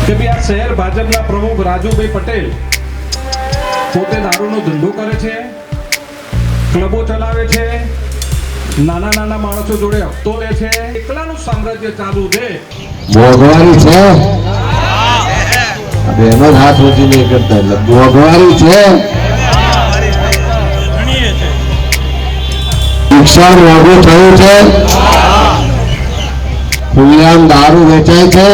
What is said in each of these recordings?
કે ભાઈ આ શહેર ભાજપના પ્રમુખ રાજુભાઈ પટેલ પોતે દારૂનો ધંધો કરે છે, ક્લબો ચલાવે છે, નાના નાના માણસો જોડે હપ્તો લે છે, એકલાનું સામ્રાજ્ય ચાલુ છે. મોંઘવારી છે, એમ જ હાથ ઊંચી નહીં કરતા, એટલે મોંઘવારી છે, શિક્ષણ મોંઘું થયું છે, ખુલ્લેઆમ દારૂ વેચાય છે,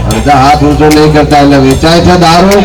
અડધા હાથ ઊંચો નહીં કરતા એટલે વેચાય છે દારૂ.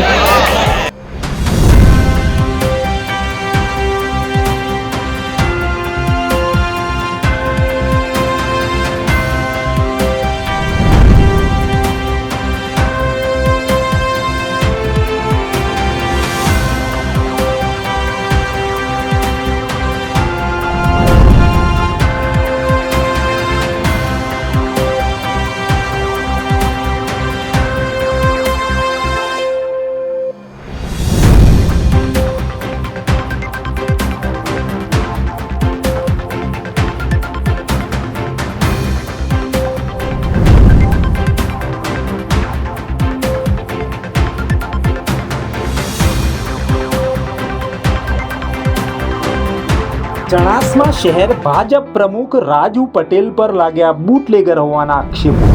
ચણાસમા શહેર ભાજપ પ્રમુખ રાજુ પટેલ પર લાગ્યા બુટલેગર હોવાના આક્ષેપો.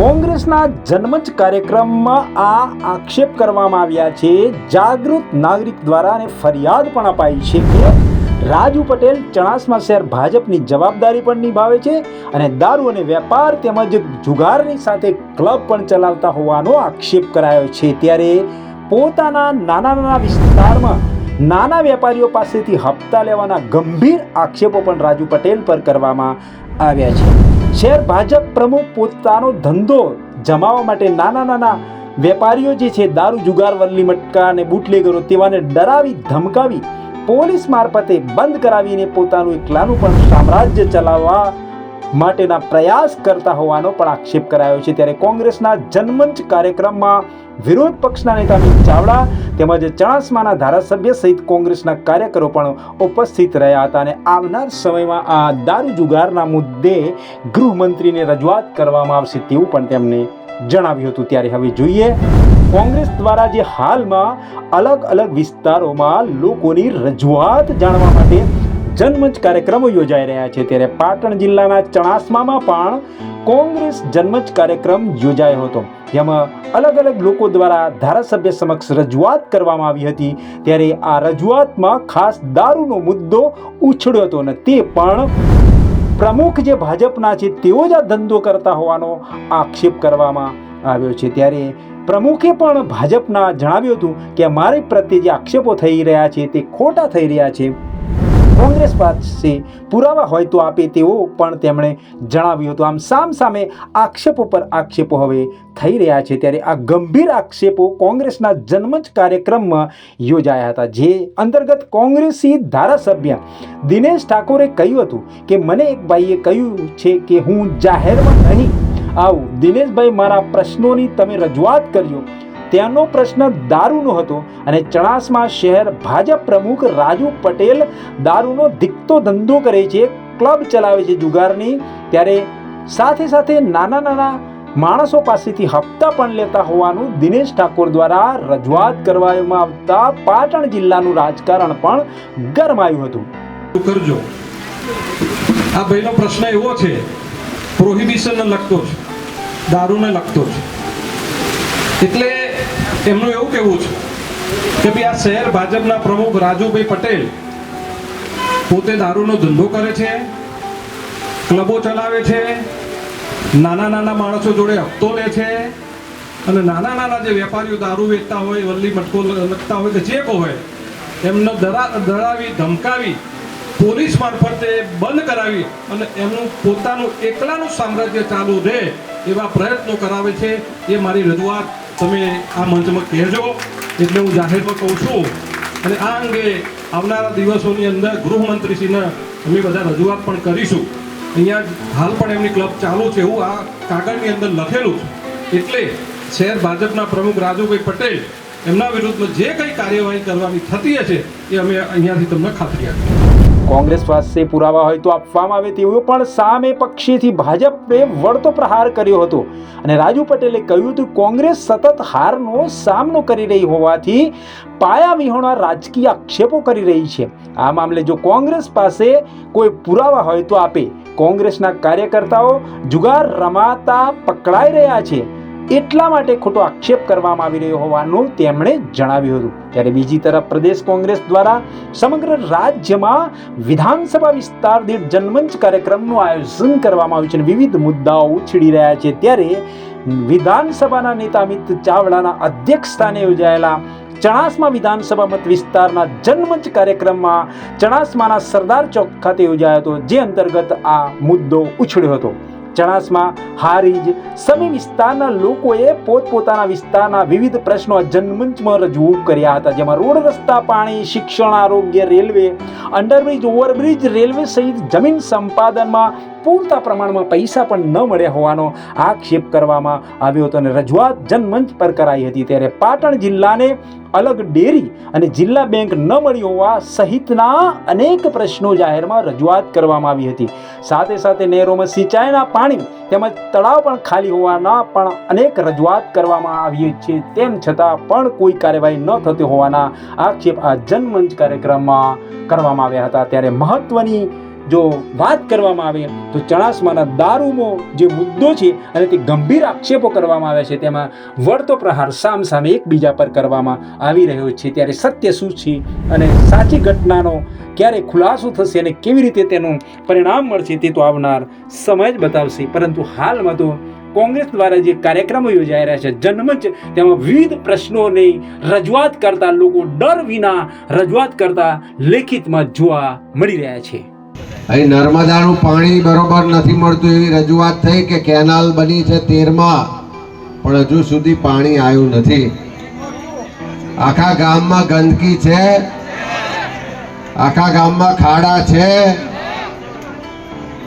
કોંગ્રેસના જન્મચ કાર્યક્રમમાં આ આક્ષેપ કરવામાં આવ્યા છે. જાગૃત નાગરિક દ્વારા અને ફરિયાદ પણ અપાઈ છે કે રાજુ પટેલ ચણાસમા શહેર ભાજપની જવાબદારી પણ નિભાવે છે અને દારૂ અને વેપાર તેમજ જુગારની સાથે ક્લબ પણ ચલાવતા હોવાનો આક્ષેપ કરાયો છે. ત્યારે પોતાના નાના વિસ્તારમાં નાના વેપારીઓ પાસેથી હપ્તા લેવાના ગંભીર આક્ષેપો પણ રાજુ પટેલ પર કરવામાં આવ્યા છે. શહેર ભાજપ પ્રમુખ પોતાનો ધંધો જમાવવા માટે નાના વેપારીઓ જે છે દારૂ જુગાર વલ્લી મટકા અને બુટલેગરો તેવાને ડરાવી ધમકાવી પોલીસ મારફતે બંધ કરાવીને પોતાનું એકલાનું પણ સામ્રાજ્ય ચલાવવા માટેના પ્રયાસ કરતા હોવાનો પણ આક્ષેપ કરાયો છે. ત્યારે કોંગ્રેસના જનમંચ કાર્યક્રમમાં વિરોધ પક્ષના નેતા અમિત ચાવડા તેમજ ચણાસમાના ધારાસભ્ય સહિત કોંગ્રેસના કાર્યકરો પણ ઉપસ્થિત રહ્યા હતા અને આવનાર સમયમાં આ દારૂ જુગારના મુદ્દે ગૃહમંત્રીને રજૂઆત કરવામાં આવશે તેવું પણ તેમણે જણાવ્યું હતું. ત્યારે હવે જોઈએ કોંગ્રેસ દ્વારા જે હાલમાં અલગ વિસ્તારોમાં લોકોની રજૂઆત જાણવા માટે જનમંચ કાર્યક્રમો યોજાઈ રહ્યા છે. ત્યારે પાટણ જિલ્લાના ચણાસમામાં પણ કોંગ્રેસ જનમંચ કાર્યક્રમ યોજાયો હતો, જેમાં અલગ લોકો દ્વારા ધારાસભ્ય સમક્ષ રજૂઆત કરવામાં આવી હતી. ત્યારે આ રજૂઆતમાં ખાસ દારૂનો મુદ્દો ઉછળ્યો હતો અને તે પણ પ્રમુખ જે ભાજપના છે તેઓ જ આ ધંધો કરતા હોવાનો આક્ષેપ કરવામાં આવ્યો છે. ત્યારે પ્રમુખે પણ ભાજપના જણાવ્યું હતું કે અમારી પ્રત્યે જે આક્ષેપો થઈ રહ્યા છે તે ખોટા થઈ રહ્યા છે, કોંગ્રેસ પાસે પુરાવા હોય તો આપે તેવો પણ તેમણે જણાવ્યું હતું. આમ સામે આક્ષેપો પર આક્ષેપો હવે થઈ રહ્યા છે. ત્યારે આ ગંભીર આક્ષેપો કોંગ્રેસના જનમંચ કાર્યક્રમમાં યોજાયા હતા, જે અંતર્ગત કોંગ્રેસી ધારાસભ્ય દિનેશ ઠાકોરે કહ્યું હતું કે મને એક ભાઈએ કહ્યું છે કે હું જાહેરમાં નહીં આવું. દિનેશભાઈ, મારા પ્રશ્નોની તમે રજૂઆત કરજો. ત્યાંનો પ્રશ્ન દારૂનો હતો અને ચણાસમા શહેર ભાજપ પ્રમુખ રાજુ પટેલ દારૂનો ધીકતો ધંધો કરે છે, ક્લબ ચલાવે છે જુગારની. ત્યારે સાથે નાના માણસો પાસેથી હપ્તા પણ લેતા હોવાનું દિનેશ ઠાકોર દ્વારા રજૂઆત કરવામાં આવતા પાટણ જિલ્લાનું રાજકારણ પણ ગરમાયું હતું. કરજો. આ ભાઈનો પ્રશ્ન એવો છે, પ્રોહિબિશનને લગતો છે, દારૂને લગતો છે. એટલે એમનું એવું કહેવું છે કે ભાઈ આ શહેર ભાજપના પ્રમુખ રાજુભાઈ પટેલ પોતે દારૂનો ધંધો કરે છે, ક્લબો ચલાવે છે, નાના માણસો જોડે હપ્તો લે છે અને નાના જે વેપારીઓ દારૂ વેચતા હોય, વલ્લી મટકો લખતા હોય કે જે કો હોય એમને ડરાવી ધમકાવી પોલીસ મારફતે બંધ કરાવી અને એમનું પોતાનું એકલાનું સામ્રાજ્ય ચાલુ રહે એવા પ્રયત્નો કરાવે છે. એ મારી રજૂઆત તમે આ મંચમાં કહેજો, એટલે હું જાહેરમાં કહું છું. અને આ અંગે આવનારા દિવસોની અંદર ગૃહમંત્રીશ્રીને અમે બધા રજૂઆત પણ કરીશું. અહીંયા હાલ પણ એમની ક્લબ ચાલુ છે એવું આ કાગળની અંદર લખેલું છે. એટલે શહેર ભાજપના પ્રમુખ રાજુભાઈ પટેલ એમના વિરુદ્ધમાં જે કંઈ કાર્યવાહી કરવાની થતી હશે એ અમે અહીંયાથી તમને ખાતરી આપીએ. કોંગ્રેસ પાસે પુરાવા હોય તો આપવામાં આવે તેવો પણ સામે પક્ષેથી ભાજપે વળતો પ્રહાર કર્યો હતો અને રાજુ પટેલે કહ્યું હતું કોંગ્રેસ સતત હારનો સામનો કરી રહી હોવાથી પાયાવિહોણા રાજકીય આક્ષેપો કરી રહી છે. આ મામલે જો કોંગ્રેસ પાસે કોઈ પુરાવા હોય તો આપે. કોંગ્રેસના કાર્યકર્તાઓ જુગાર રમાતા પકડાઈ રહ્યા છે એટલા માટે ખોટો આક્ષેપ કરવામાં આવી રહ્યો હોવાનું તેમણે જણાવ્યું હતું. ત્યારે બીજી તરફ પ્રદેશ કોંગ્રેસ દ્વારા સમગ્ર રાજ્યમાં વિધાનસભા વિસ્તાર દીઠ જનમંચ કાર્યક્રમનું આયોજન કરવામાં આવ્યું છે અને વિવિધ મુદ્દાઓ ઉછળી રહ્યા છે. ત્યારે વિધાનસભાના નેતા અમિત ચાવડાના અધ્યક્ષ સ્થાને યોજાયેલા ચણાસમા વિધાનસભા મત વિસ્તારના જનમંચ કાર્યક્રમમાં ચણાસમાના સરદાર ચોક ખાતે યોજાયો હતો, જે અંતર્ગત આ મુદ્દો ઉછળ્યો હતો. ચણાસમા હારીજ સમી વિસ્તારના લોકોએ પોતપોતાના વિસ્તારના વિવિધ પ્રશ્નો જનમંચમાં રજૂ કર્યા હતા, જેમાં રોડ, રસ્તા, પાણી, શિક્ષણ, આરોગ્ય, રેલવે, અંડરબ્રિજ, ઓવરબ્રિજ, રેલવે સહિત જમીન સંપાદનમાં પૂરતા પ્રમાણમાં પૈસા પણ ન મળ્યા હોવાનો આક્ષેપ કરવામાં આવ્યો હતો અને રજૂઆત જનમંચ પર કરાઈ હતી. ત્યારે પાટણ જિલ્લાને અલગ ડેરી અને જિલ્લા બેંક ન મળી હોવા સહિતના અનેક પ્રશ્નો જાહેરમાં રજૂઆત કરવામાં આવી હતી. સાથે સાથે નહેરોમાં સિંચાઈના પાણી તેમજ તળાવ પણ ખાલી હોવાના પણ અનેક રજૂઆત કરવામાં આવી છે. તેમ છતાં પણ કોઈ કાર્યવાહી ન થતી હોવાના આક્ષેપ આ જનમંચ કાર્યક્રમમાં કરવામાં આવ્યા હતા. ત્યારે મહત્વની જો વાત કરવામાં આવે તો ચણાસમાના દારૂનો જે મુદ્દો છે અને તે ગંભીર આક્ષેપો કરવામાં આવ્યા છે, તેમાં વળતો પ્રહાર સામસામે એકબીજા પર કરવામાં આવી રહ્યો છે. ત્યારે સત્ય શું છે અને સાચી ઘટનાનો ક્યારે ખુલાસો થશે અને કેવી રીતે તેનું પરિણામ મળશે તે તો આવનાર સમય જ બતાવશે. પરંતુ હાલમાં તો કોંગ્રેસ દ્વારા જે કાર્યક્રમો યોજાઈ રહ્યા છે જનમંચ, તેમાં વિવિધ પ્રશ્નોની રજૂઆત કરતા લોકો ડર વિના રજૂઆત કરતા લેખિતમાં જોવા મળી રહ્યા છે. અહીં નર્મદાનું પાણી બરોબર નથી મળતું એવી રજૂઆત થઈ કે કેનાલ બની છે 13માં, પણ હજુ સુધી પાણી આવ્યું નથી. આખા ગામમાં ગંદકી છે, આખા ગામમાં ખાડા છે,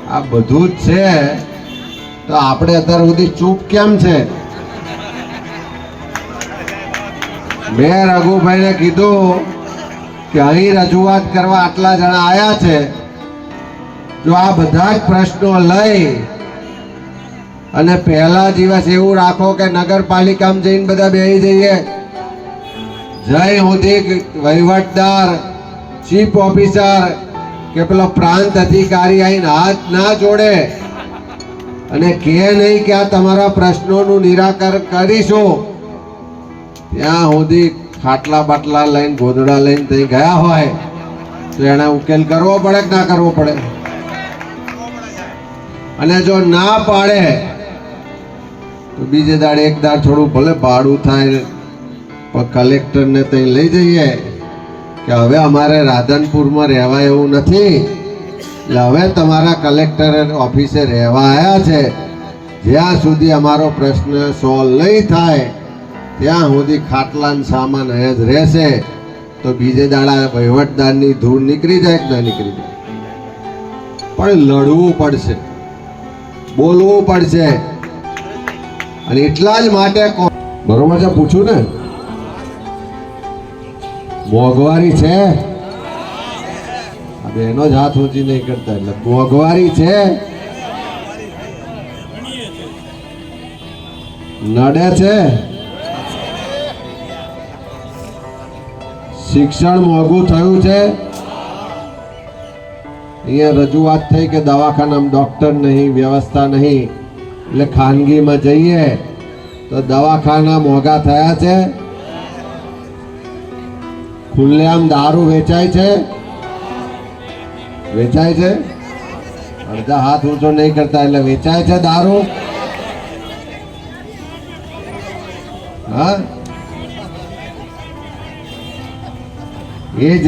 આ બધું જ છે, તો આપણે અત્યાર સુધી ચૂપ કેમ છે? મેં રઘુભાઈને કીધું કે અહીં રજૂઆત કરવા આટલા જણા આવ્યા છે, જો આ બધા જ પ્રશ્નો લઈ અને પહેલા દિવસ એવું રાખો કે નગરપાલિકામાં જઈને બધા બેસી જઈએ, જય સુધી વહીવટદાર, ચીફ ઓફિસર કે પેલો પ્રાંત અધિકારી આવીને હાથ ના જોડે અને કહે નહીં કે આ તમારા પ્રશ્નોનું નિરાકરણ કરીશું, ત્યાં સુધી ખાટલા બાટલા લઈને ગોદડા લઈને ત્યાં ગયા હોય તો એને ઉકેલ કરવો પડે કે ના કરવો પડે? અને જો ના પાડે તો બીજે દાડે એક દાડ થોડું ભલે ભાડું થાય પણ કલેક્ટરને ત્યાં લઈ જઈએ કે હવે અમારે રાધનપુરમાં રહેવાય એવું નથી, એટલે હવે તમારા કલેક્ટર ઓફિસે રહેવા આવ્યા છે, જ્યાં સુધી અમારો પ્રશ્ન સોલ્વ નહીં થાય ત્યાં સુધી ખાટલાનો સામાન અહીંયા જ રહેશે. તો બીજે દાડા વહીવટદારની ધૂળ નીકળી જાય કે ના નીકળી જાય, પણ લડવું પડશે, બોલવું પડશે. અને એટલા જ માટે બરોબર છે, પૂછું ને, મોંઘવારી છે, આ બેનો જ હાથ ઊંચી નહીં કરતા, એટલે મોંઘવારી છે, નડે છે, શિક્ષણ મોંઘું થયું છે. અહીંયા રજૂઆત થઈ કે દવાખાનામાં ડોક્ટર નહીં, વ્યવસ્થા નહીં, એટલે ખાનગીમાં જઈએ તો દવાખાના મોંઘા થયા છે. ખુલ્લેઆમ દારૂ વેચાય છે, વેચાય છે, અડધા હાથ ઊંચો નહીં કરતા એટલે વેચાય છે દારૂ. હા, એ જ